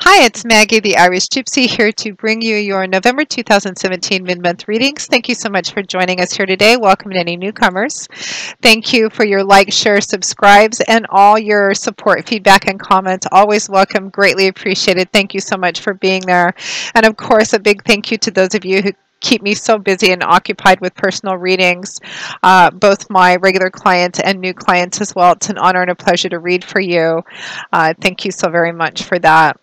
Hi, it's Maggie, the Irish Gypsy, here to bring you your November 2017 mid-month readings. Thank you so much for joining us here today. Welcome to any newcomers. Thank you for your like, share, subscribes, and all your support, feedback, and comments. Always welcome, greatly appreciated. Thank you so much for being there. And of course, a big thank you to those of you who keep me so busy and occupied with personal readings, both my regular clients and new clients as well. It's an honor and a pleasure to read for you. Thank you so very much for that.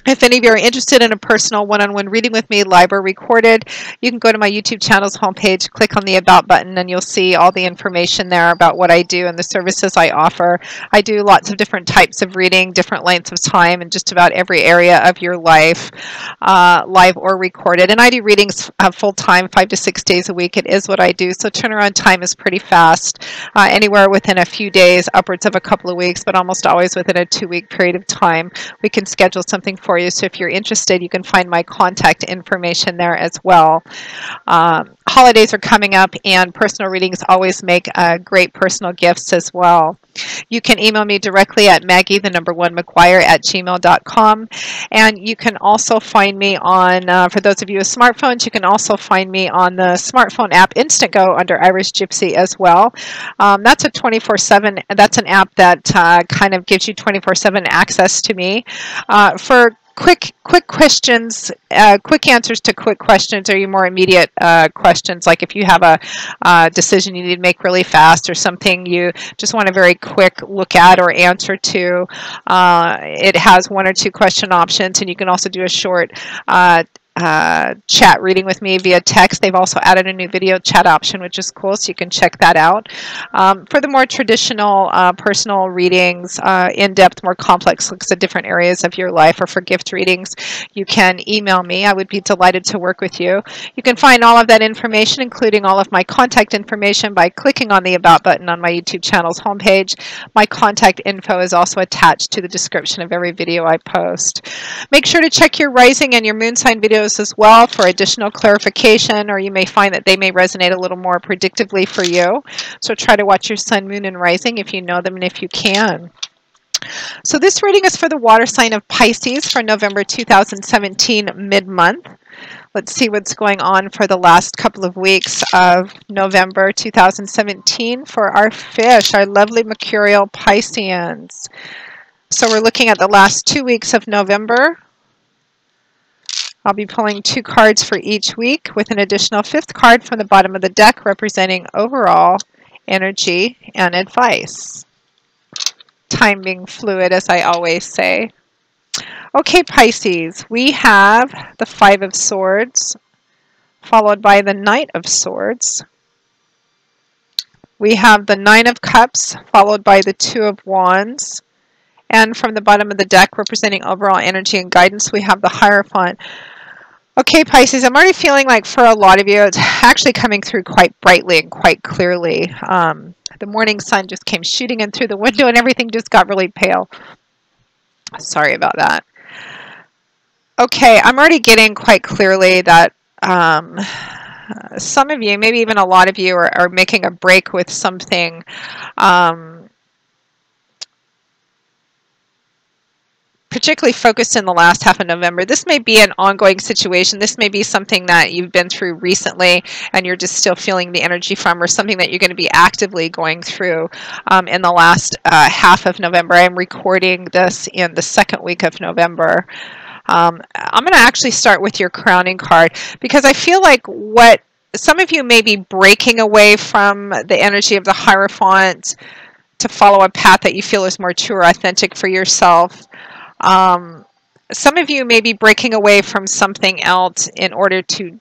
If any of you are interested in a personal one-on-one reading with me, live or recorded, you can go to my YouTube channel's homepage, click on the About button, and you'll see all the information there about what I do and the services I offer. I do lots of different types of reading, different lengths of time, in just about every area of your life, live or recorded. And I do readings full-time, 5 to 6 days a week. It is what I do, so turnaround time is pretty fast, anywhere within a few days, upwards of a couple of weeks, but almost always within a 2-week period of time. We can schedule something for you. So if you're interested, you can find my contact information there as well. Holidays are coming up, and personal readings always make great personal gifts as well. You can email me directly at maggie1mcguire@gmail.com, and you can also find me on, for those of you with smartphones, you can also find me on the smartphone app Instantgo under Irish Gypsy as well. That's a 24/7, that's an app that kind of gives you 24/7 access to me for quick questions, quick answers to quick questions, or your more immediate questions, like if you have a decision you need to make really fast or something you just want a very quick look at or answer to. It has 1 or 2 question options, and you can also do a short chat reading with me via text. They've also added a new video chat option, which is cool, so you can check that out. For the more traditional personal readings, in-depth, more complex looks at different areas of your life, or for gift readings, you can email me. I would be delighted to work with you. You can find all of that information, including all of my contact information, by clicking on the About button on my YouTube channel's homepage. My contact info is also attached to the description of every video I post. Make sure to check your rising and your moon sign videos as well for additional clarification, or you may find that they may resonate a little more predictively for you. So try to watch your sun, moon, and rising if you know them and if you can. So this reading is for the water sign of Pisces for November 2017 mid-month. Let's see what's going on for the last couple of weeks of November 2017 for our fish, our lovely mercurial Pisceans. So we're looking at the last 2 weeks of November. I'll be pulling 2 cards for each week, with an additional 5th card from the bottom of the deck representing overall energy and advice. Time being fluid, as I always say. Okay, Pisces, we have the 5 of Swords, followed by the Knight of Swords. We have the 9 of Cups, followed by the 2 of Wands. And from the bottom of the deck, representing overall energy and guidance, we have the Hierophant. Okay, Pisces, I'm already feeling like for a lot of you, it's actually coming through quite brightly and quite clearly. The morning sun just came shooting in through the window and everything just got really pale. Sorry about that. Okay, I'm already getting quite clearly that some of you, maybe even a lot of you, are making a break with something particularly focused in the last half of November. This may be an ongoing situation. This may be something that you've been through recently and you're just still feeling the energy from, or something that you're going to be actively going through in the last half of November. I'm recording this in the 2nd week of November. I'm going to actually start with your crowning card, because I feel like what some of you may be breaking away from the energy of the Hierophant to follow a path that you feel is more true or authentic for yourself. Some of you may be breaking away from something else in order to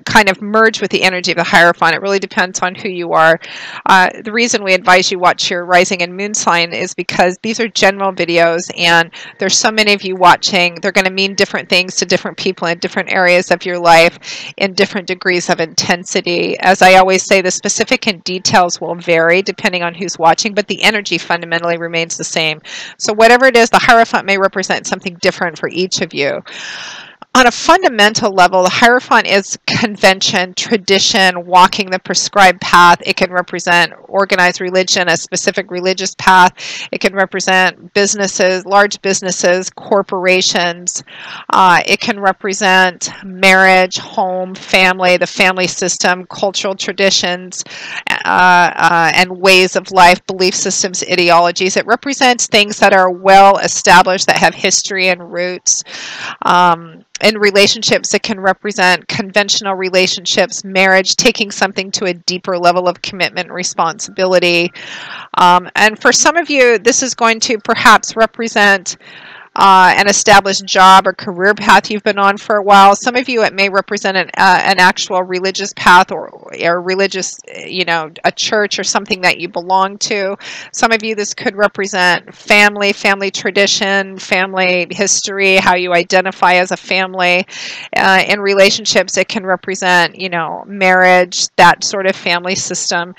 kind of merge with the energy of the Hierophant. It really depends on who you are. The reason we advise you watch your rising and moon sign is because these are general videos, and there's so many of you watching. They're going to mean different things to different people in different areas of your life in different degrees of intensity. As I always say, the specific and details will vary depending on who's watching, but the energy fundamentally remains the same. So whatever it is, the Hierophant may represent something different for each of you. On a fundamental level, the Hierophant is convention, tradition, walking the prescribed path. It can represent organized religion, a specific religious path. It can represent businesses, large businesses, corporations. It can represent marriage, home, family, the family system, cultural traditions, and ways of life, belief systems, ideologies. It represents things that are well established, that have history and roots. In relationships, it can represent conventional relationships, marriage, taking something to a deeper level of commitment and responsibility. And for some of you, this is going to perhaps represent an established job or career path you've been on for a while. Some of you, it may represent an actual religious path or religious, a church or something that you belong to. Some of you, this could represent family tradition, family history, how you identify as a family. In relationships, it can represent, marriage, that sort of family system.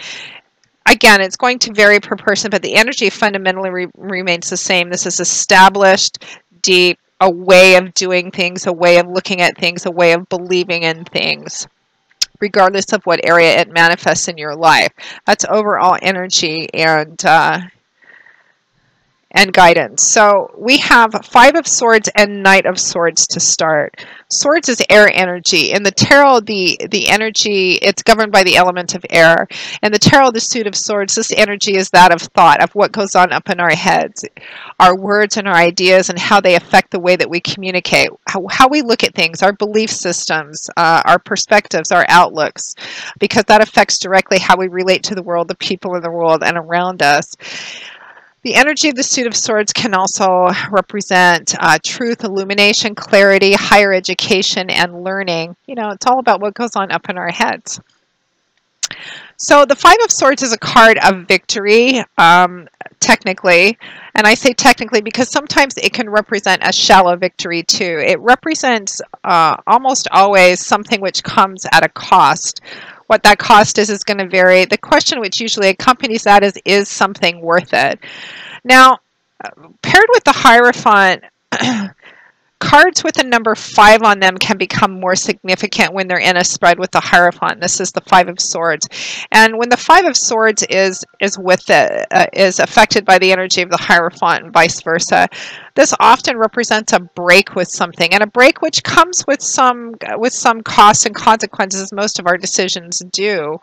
Again, it's going to vary per person, but the energy fundamentally remains the same. This is established, deep, a way of doing things, a way of looking at things, a way of believing in things, regardless of what area it manifests in your life. That's overall energy and guidance. So we have Five of Swords and Knight of Swords to start. Swords is air energy. In the tarot, the energy, it's governed by the element of air. In the tarot, the suit of swords, this energy is that of thought, of what goes on up in our heads, our words and our ideas, and how they affect the way that we communicate, how we look at things, our belief systems, our perspectives, our outlooks, because that affects directly how we relate to the world, the people in the world, and around us. The energy of the suit of swords can also represent truth, illumination, clarity, higher education, and learning. It's all about what goes on up in our heads. So the Five of Swords is a card of victory, technically. And I say technically because sometimes it can represent a shallow victory too. It represents almost always something which comes at a cost. What that cost is going to vary. The question which usually accompanies that is something worth it? Now, paired with the Hierophant, cards with the number 5 on them can become more significant when they're in a spread with the Hierophant. This is the Five of Swords. And when the Five of Swords is affected by the energy of the Hierophant and vice versa, this often represents a break with something, and a break which comes with some costs and consequences, as most of our decisions do.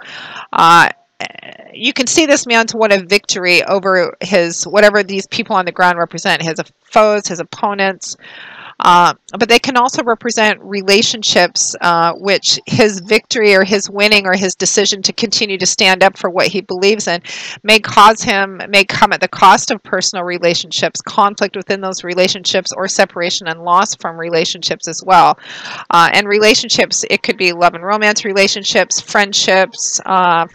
You can see this man's won a victory over whatever these people on the ground represent, his foes, his opponents. But they can also represent relationships, which his victory or his winning or his decision to continue to stand up for what he believes in may come at the cost of personal relationships, conflict within those relationships, or separation and loss from relationships as well. And relationships, it could be love and romance relationships, friendships,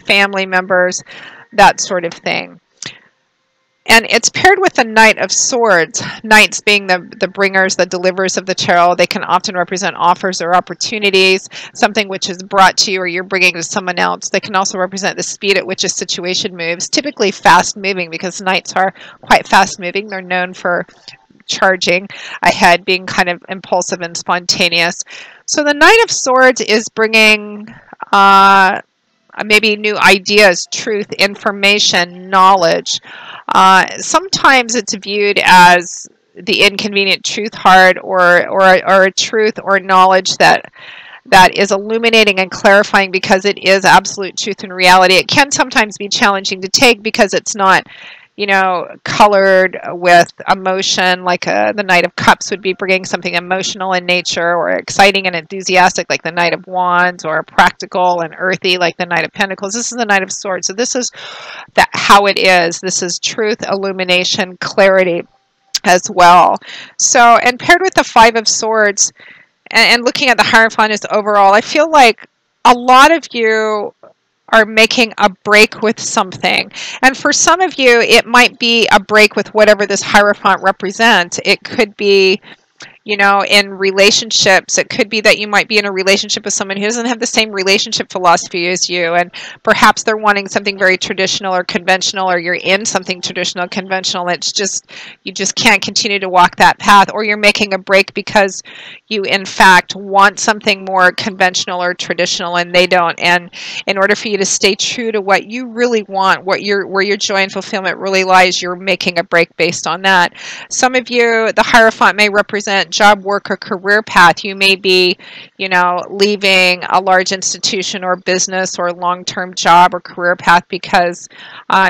family members, that sort of thing. And it's paired with the Knight of Swords. Knights being the bringers, the deliverers of the tarot. They can often represent offers or opportunities, something which is brought to you or you're bringing to someone else. They can also represent the speed at which a situation moves, typically fast moving, because Knights are quite fast moving. They're known for charging ahead, being kind of impulsive and spontaneous. So the Knight of Swords is bringing maybe new ideas, truth, information, knowledge. Sometimes it's viewed as the inconvenient truth card, or a truth or knowledge that is illuminating and clarifying because it is absolute truth and reality. It can sometimes be challenging to take because it's not, colored with emotion, like the Knight of Cups would be bringing something emotional in nature, or exciting and enthusiastic like the Knight of Wands, or practical and earthy like the Knight of Pentacles. This is the Knight of Swords. So this is how it is. This is truth, illumination, clarity as well. So, and paired with the Five of Swords and looking at the Hierophant as overall, I feel like a lot of you are making a break with something. And for some of you, it might be a break with whatever this Hierophant represents. It could be, You know, in relationships, it could be that you might be in a relationship with someone who doesn't have the same relationship philosophy as you, and perhaps they're wanting something very traditional or conventional, or you're in something traditional, conventional. It's just, you just can't continue to walk that path, or you're making a break because you, in fact, want something more conventional or traditional, and they don't. And in order for you to stay true to what you really want, where your joy and fulfillment really lies, you're making a break based on that. Some of you, the Hierophant may represent job, work, or career path. You may be, you know, leaving a large institution or business or long-term job or career path because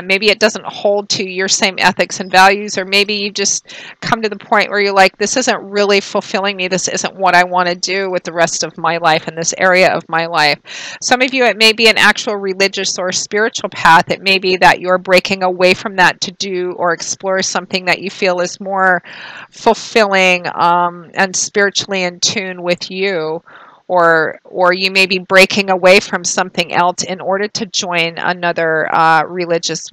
maybe it doesn't hold to your same ethics and values, or maybe you just come to the point where you're like, this isn't really fulfilling me. This isn't what I want to do with the rest of my life in this area of my life. Some of you, it may be an actual religious or spiritual path. It may be that you're breaking away from that to do or explore something that you feel is more fulfilling and spiritually in tune with you, or you may be breaking away from something else in order to join another religious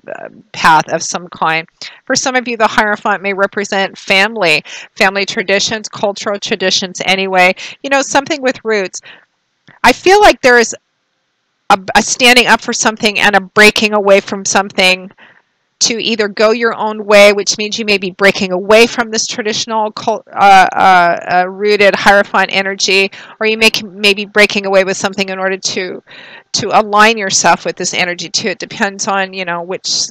path of some kind. For some of you, the Hierophant may represent family traditions, cultural traditions anyway, you know, something with roots. I feel like there is a standing up for something and a breaking away from something to either go your own way, which means you may be breaking away from this traditional rooted Hierophant energy, or you may be breaking away with something in order to align yourself with this energy too. It depends on, you know, which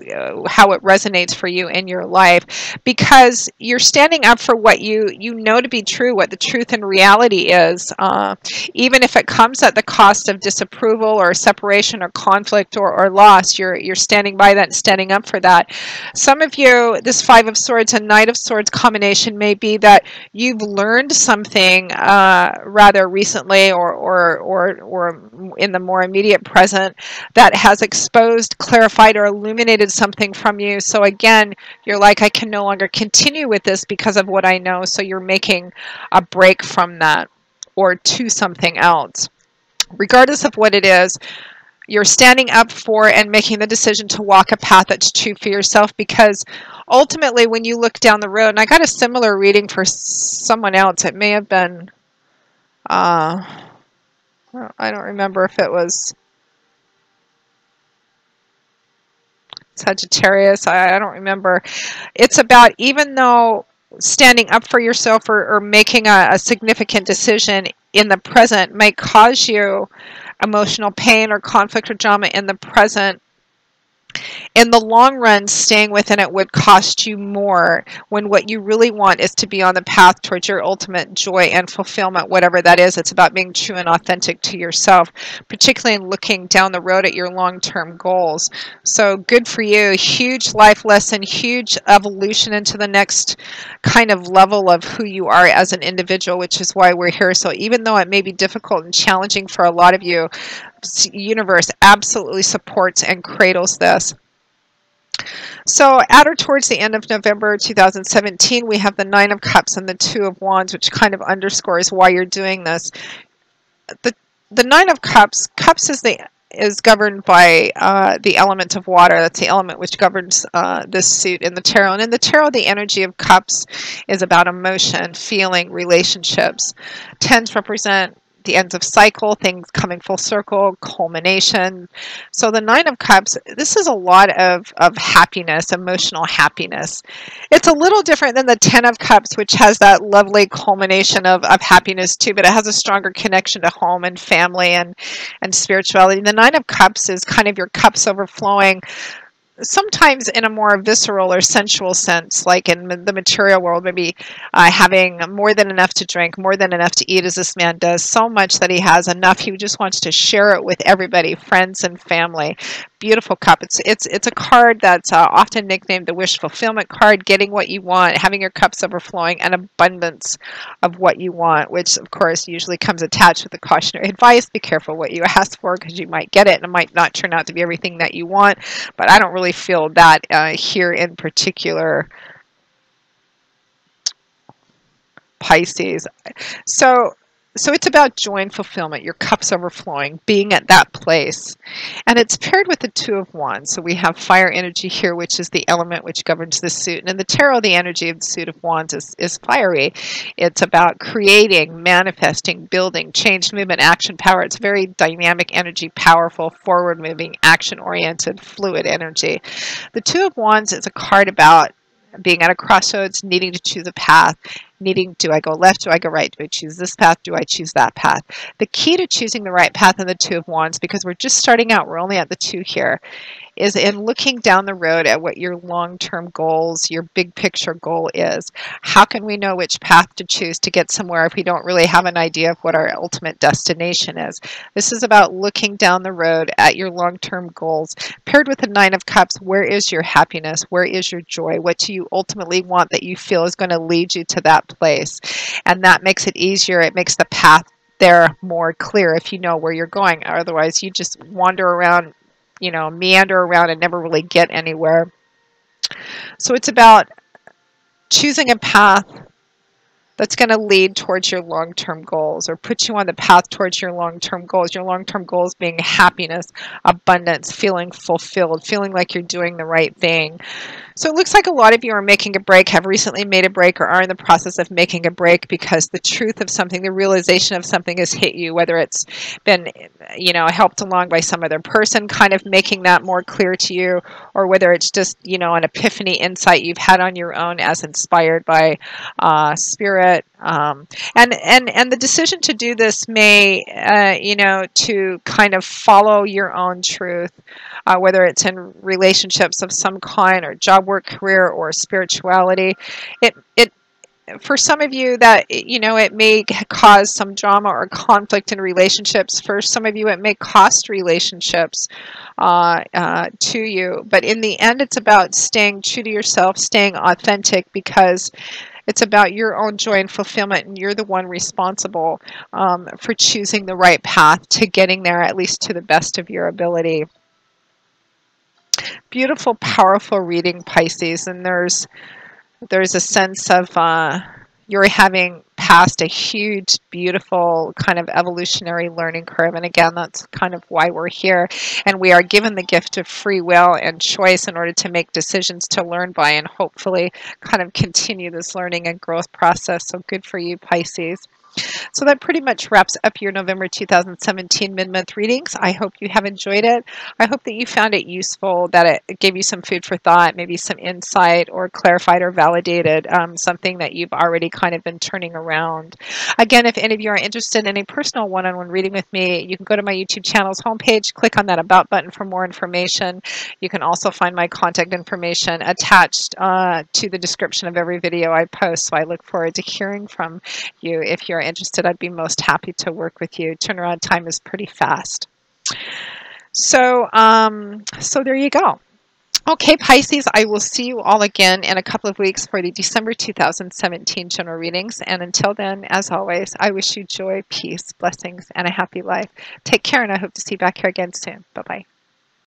how it resonates for you in your life, because you're standing up for what you know to be true, what the truth and reality is, even if it comes at the cost of disapproval or separation or conflict or loss. You're standing by that and standing up for that. Some of you, this Five of Swords and Knight of Swords combination may be that you've learned something rather recently, or in the more immediate present, that has exposed, clarified, or illuminated something from you. So again, you're like, I can no longer continue with this because of what I know. So you're making a break from that or to something else. Regardless of what it is, you're standing up for and making the decision to walk a path that's true for yourself, because ultimately when you look down the road, and I got a similar reading for someone else, it may have been, I don't remember if it was Sagittarius, I don't remember. It's about, even though standing up for yourself or making a significant decision in the present might cause you emotional pain or conflict or drama in the present, in the long run, staying within it would cost you more, when what you really want is to be on the path towards your ultimate joy and fulfillment, whatever that is. It's about being true and authentic to yourself, particularly in looking down the road at your long-term goals. So good for you. Huge life lesson, huge evolution into the next kind of level of who you are as an individual, which is why we're here. So even though it may be difficult and challenging for a lot of you, universe absolutely supports and cradles this. So at or towards the end of November 2017, we have the Nine of Cups and the Two of Wands, which kind of underscores why you're doing this. The Nine of Cups, is governed by the element of water. That's the element which governs this suit in the tarot. And in the tarot, the energy of cups is about emotion, feeling, relationships. Tens represent the ends of cycle, things coming full circle, culmination. So the Nine of Cups, this is a lot of happiness, emotional happiness. It's a little different than the Ten of Cups, which has that lovely culmination of happiness too, but it has a stronger connection to home and family and spirituality. The Nine of Cups is kind of your cups overflowing, sometimes in a more visceral or sensual sense, like in the material world, maybe having more than enough to drink, more than enough to eat, as this man does, so much that he has enough. He just wants to share it with everybody, friends and family. Beautiful cup. It's a card that's often nicknamed the wish fulfillment card, getting what you want, having your cups overflowing, and abundance of what you want, which of course usually comes attached with the cautionary advice. Be careful what you ask for, because you might get it and it might not turn out to be everything that you want. But I don't really feel that here in particular, Pisces. So So it's about joy and fulfillment, your cups overflowing, being at that place. And it's paired with the Two of Wands. So we have fire energy here, which is the element which governs the suit. And in the tarot, the energy of the Suit of Wands is fiery. It's about creating, manifesting, building, change, movement, action, power. It's very dynamic energy, powerful, forward-moving, action-oriented, fluid energy. The Two of Wands is a card about being at a crossroads, needing to choose a path, needing, do I go left, do I go right, do I choose this path, do I choose that path? The key to choosing the right path in the Two of Wands, because we're just starting out, we're only at the two here, is in looking down the road at what your long-term goals, your big picture goal is. How can we know which path to choose to get somewhere if we don't really have an idea of what our ultimate destination is? This is about looking down the road at your long-term goals. Paired with the Nine of Cups, where is your happiness? Where is your joy? What do you ultimately want that you feel is going to lead you to that place? And that makes it easier. It makes the path there more clear if you know where you're going. Otherwise, you just wander around, meander around and never really get anywhere. So it's about choosing a path that's going to lead towards your long-term goals or put you on the path towards your long-term goals. Your long-term goals being happiness, abundance, feeling fulfilled, feeling like you're doing the right thing. So it looks like a lot of you are making a break, have recently made a break, or are in the process of making a break because the truth of something, the realization of something has hit you, whether it's been, helped along by some other person kind of making that more clear to you, or whether it's just, an epiphany insight you've had on your own as inspired by spirit. And the decision to do this may, to kind of follow your own truth, whether it's in relationships of some kind or job, work, career, or spirituality. It for some of you that, it may cause some drama or conflict in relationships. For some of you, it may cost relationships to you. But in the end, it's about staying true to yourself, staying authentic, because it's about your own joy and fulfillment, and you're the one responsible for choosing the right path to getting there, at least to the best of your ability. Beautiful, powerful reading, Pisces, and there's a sense of you're having passed a huge, beautiful kind of evolutionary learning curve. And again, that's kind of why we're here. And we are given the gift of free will and choice in order to make decisions to learn by and hopefully kind of continue this learning and growth process. So good for you, Pisces. So that pretty much wraps up your November 2017 mid-month readings. I hope you have enjoyed it. I hope that you found it useful, that it gave you some food for thought, maybe some insight, or clarified or validated something that you've already kind of been turning around. Again, if any of you are interested in a personal one-on-one reading with me, you can go to my YouTube channel's homepage, click on that About button for more information. You can also find my contact information attached to the description of every video I post. So I look forward to hearing from you. If you're interested, I'd be most happy to work with you. Turnaround time is pretty fast. So there you go. Okay, Pisces, I will see you all again in a couple of weeks for the December 2017 general readings. And until then, as always, I wish you joy, peace, blessings, and a happy life. Take care, and I hope to see you back here again soon. Bye-bye.